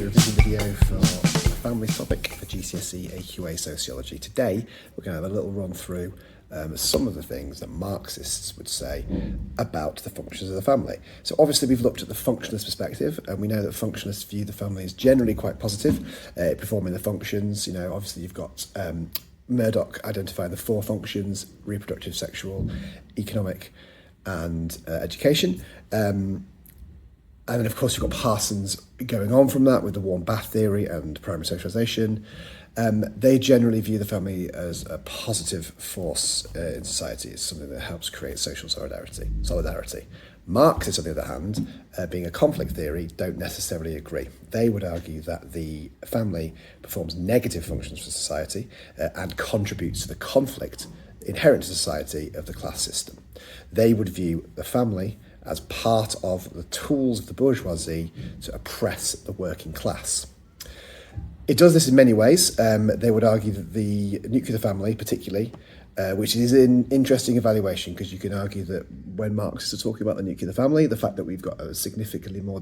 revision video for the families topic for GCSE AQA Sociology. Today we're going to have a little run through some of the things that Marxists would say about the functions of the family. So obviously we've looked at the functionalist perspective, and we know that functionalists view the family as generally quite positive, performing the functions. You know, obviously you've got Murdoch identifying the 4 functions: reproductive, sexual, economic and education. And then, of course, you've got Parsons going on from that with the warm bath theory and primary socialisation. They generally view the family as a positive force in society. It's something that helps create social solidarity. Marxists, on the other hand, being a conflict theory, don't necessarily agree. They would argue that the family performs negative functions for society and contributes to the conflict inherent to society of the class system. They would view the family as part of the tools of the bourgeoisie to oppress the working class. It does this in many ways. They would argue that the nuclear family, particularly, which is an interesting evaluation, because you can argue that when Marxists are talking about the nuclear family, the fact that we've got a significantly more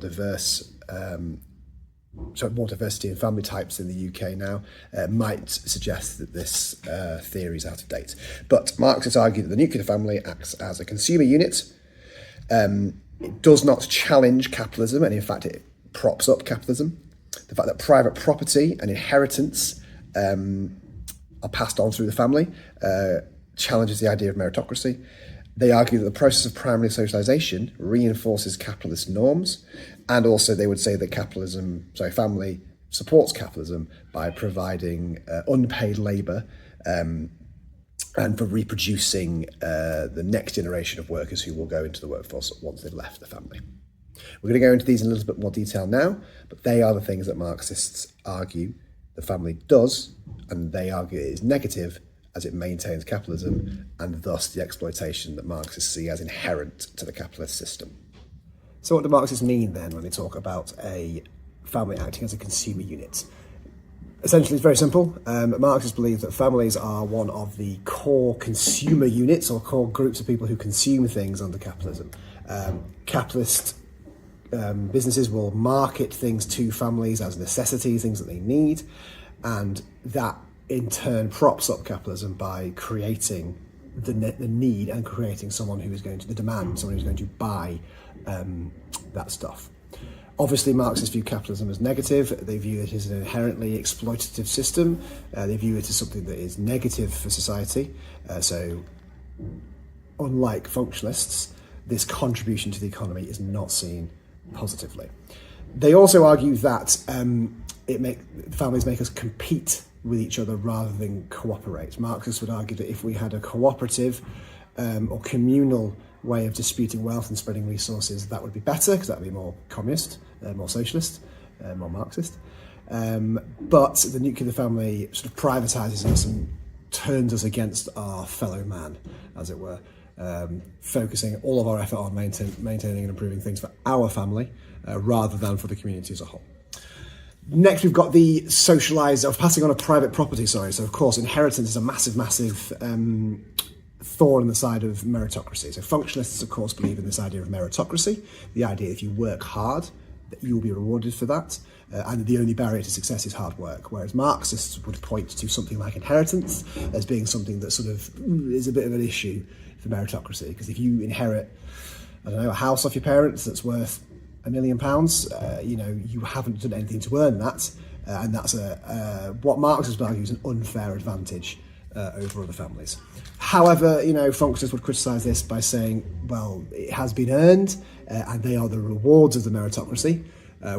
more diversity in family types in the UK now might suggest that this theory is out of date. But Marxists argue that the nuclear family acts as a consumer unit. It does not challenge capitalism, and in fact it props up capitalism. The fact that private property and inheritance are passed on through the family challenges the idea of meritocracy. They argue that the process of primary socialisation reinforces capitalist norms, and also they would say that family supports capitalism by providing unpaid labour and for reproducing the next generation of workers who will go into the workforce once they've left the family. We're going to go into these in a little bit more detail now, but they are the things that Marxists argue the family does, and they argue it is negative as it maintains capitalism and thus the exploitation that Marxists see as inherent to the capitalist system. So what do Marxists mean then when they talk about a family acting as a consumer unit? Essentially, it's very simple. Marxists believe that families are one of the core consumer units or core groups of people who consume things under capitalism. Capitalist businesses will market things to families as necessities, things that they need, and that in turn props up capitalism by creating the need and creating someone who is going to someone who's going to buy that stuff. Obviously, Marxists view capitalism as negative. They view it as an inherently exploitative system. They view it as something that is negative for society. So, unlike functionalists, this contribution to the economy is not seen positively. They also argue that families make us compete with each other rather than cooperate. Marxists would argue that if we had a cooperative or communal way of disputing wealth and spreading resources, that would be better, because that would be more communist, more socialist, more Marxist. But the nuclear family sort of privatises us and turns us against our fellow man, as it were, focusing all of our effort on maintaining and improving things for our family rather than for the community as a whole. Next, we've got the passing on of private property. So of course, inheritance is a massive thorn in the side of meritocracy. So functionalists, of course, believe in this idea of meritocracy, the idea if you work hard, that you will be rewarded for that, and the only barrier to success is hard work. Whereas Marxists would point to something like inheritance as being something that sort of is a bit of an issue for meritocracy, because if you inherit, a house off your parents that's worth £1 million, you haven't done anything to earn that, and that's what Marxists would argue is an unfair advantage over other families. However, functionalists would criticise this by saying, well, it has been earned, and they are the rewards of the meritocracy,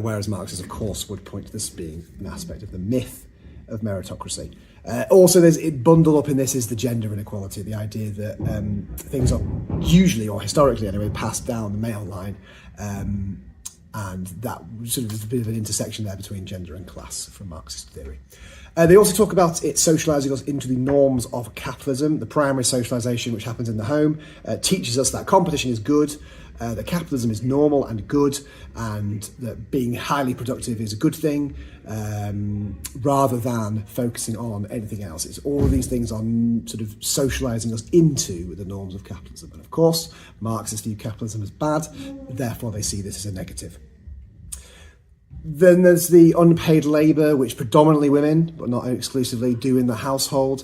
whereas Marxists, of course, would point to this being an aspect of the myth of meritocracy. Also, bundled up in this is the gender inequality, the idea that things are usually, or historically anyway, passed down the male line, and that sort of is a bit of an intersection there between gender and class from Marxist theory. They also talk about it socialising us into the norms of capitalism. The primary socialisation, which happens in the home, teaches us that competition is good, that capitalism is normal and good, and that being highly productive is a good thing, rather than focusing on anything else. It's all of these things on sort of socialising us into the norms of capitalism. And of course, Marxists view capitalism as bad, therefore they see this as a negative. Then there's the unpaid labour, which predominantly women, but not exclusively, do in the household,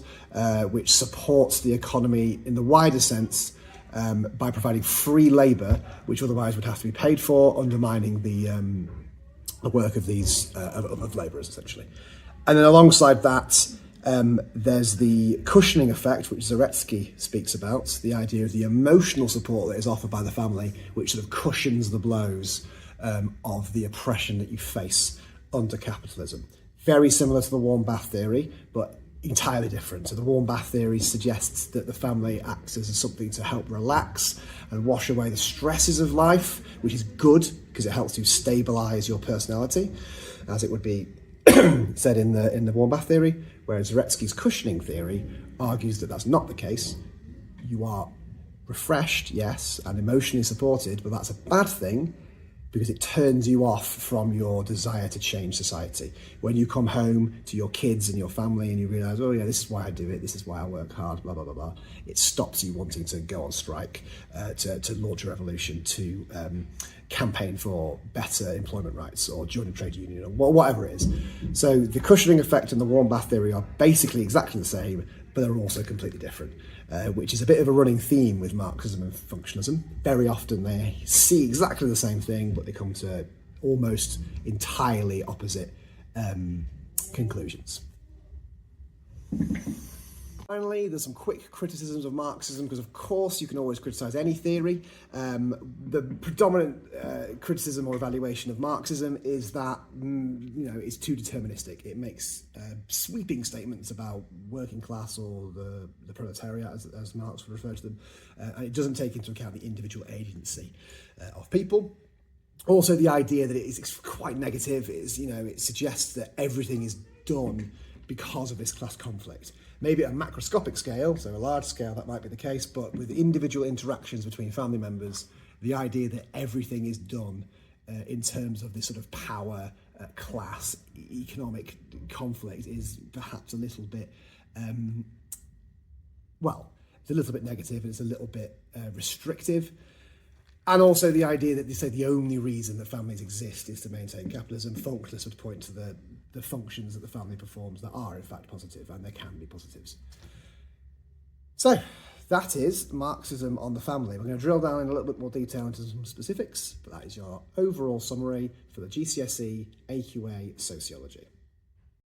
which supports the economy in the wider sense by providing free labour, which otherwise would have to be paid for, undermining the work of these of labourers, essentially. And then alongside that, there's the cushioning effect, which Zeta-Skeet speaks about, the idea of the emotional support that is offered by the family, which sort of cushions the blows of the oppression that you face under capitalism. Very similar to the warm bath theory, but entirely different. So the warm bath theory suggests that the family acts as something to help relax and wash away the stresses of life, which is good because it helps to stabilise your personality, as it would be said in the warm bath theory, whereas Zeta-Skeet's cushioning theory argues that that's not the case. You are refreshed, yes, and emotionally supported, but that's a bad thing because it turns you off from your desire to change society. When you come home to your kids and your family and you realise, oh yeah, this is why I do it, this is why I work hard, blah, blah, blah, blah, it stops you wanting to go on strike, to launch a revolution, to campaign for better employment rights or join a trade union or whatever it is. So the cushioning effect and the warm bath theory are basically exactly the same, but they're also completely different, which is a bit of a running theme with Marxism and functionalism. Very often they see exactly the same thing, but they come to almost entirely opposite conclusions. Finally, there's some quick criticisms of Marxism, because of course you can always criticise any theory. The predominant criticism or evaluation of Marxism is that it's too deterministic. It makes sweeping statements about working class or the proletariat, as Marx would refer to them, and it doesn't take into account the individual agency of people. Also, the idea that it's quite negative is, it suggests that everything is done because of this class conflict. Maybe at a macroscopic scale, so a large scale, that might be the case, but with individual interactions between family members, the idea that everything is done in terms of this sort of power, class, economic conflict is perhaps a little bit, it's a little bit negative and it's a little bit restrictive. And also the idea that they say the only reason that families exist is to maintain capitalism. Functionalists would point to the functions that the family performs that are in fact positive, and there can be positives. So that is Marxism on the family. We're going to drill down in a little bit more detail into some specifics, but that is your overall summary for the GCSE AQA Sociology.